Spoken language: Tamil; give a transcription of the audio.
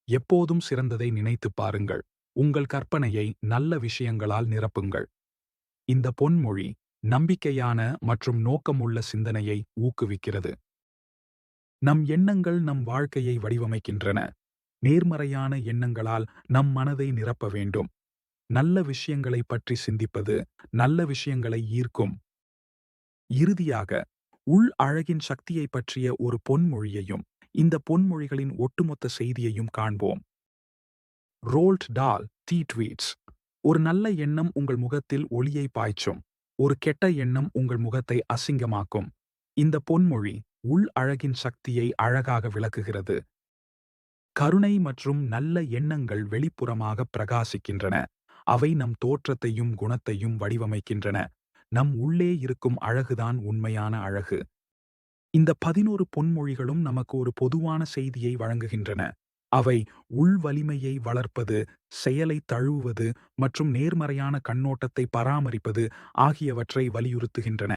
எப்போதும் சிறந்ததை நினைத்துப் பாருங்கள். உங்கள் கற்பனையை நல்ல விஷயங்களால் நிரப்புங்கள். இந்த பொன்மொழி நம்பிக்கையான மற்றும் நோக்கமுள்ள சிந்தனையை ஊக்குவிக்கிறது. நம் எண்ணங்கள் நம் வாழ்க்கையை வடிவமைக்கின்றன. நேர்மறையான எண்ணங்களால் நம் மனதை நிரப்ப வேண்டும். நல்ல விஷயங்களைப் பற்றி சிந்திப்பது நல்ல விஷயங்களை ஈர்க்கும். இறுதியாக, உள் அழகின் சக்தியைப் பற்றிய ஒரு பொன்மொழியையும் இந்த பொன்மொழிகளின் ஒட்டுமொத்த செய்தியையும் காண்போம். ரோல்ட் டால் டி ட்வீட்ஸ். ஒரு நல்ல எண்ணம் உங்கள் முகத்தில் ஒளியை பாய்ச்சும். ஒரு கெட்ட எண்ணம் உங்கள் முகத்தை அசிங்கமாக்கும். இந்த பொன்மொழி உள் அழகின் சக்தியை அழகாக விளக்குகிறது. கருணை மற்றும் நல்ல எண்ணங்கள் வெளிப்புறமாக பிரகாசிக்கின்றன. அவை நம் தோற்றத்தையும் குணத்தையும் வடிவமைக்கின்றன. நம் உள்ளே இருக்கும் அழகுதான் உண்மையான அழகு. இந்த 11 பொன்மொழிகளும் நமக்கு ஒரு பொதுவான செய்தியை வழங்குகின்றன. அவை உள் வலிமையை வளர்ப்பது, செயலை தழுவுவது மற்றும் நேர்மறையான கண்ணோட்டத்தை பராமரிப்பது ஆகியவற்றை வலியுறுத்துகின்றன.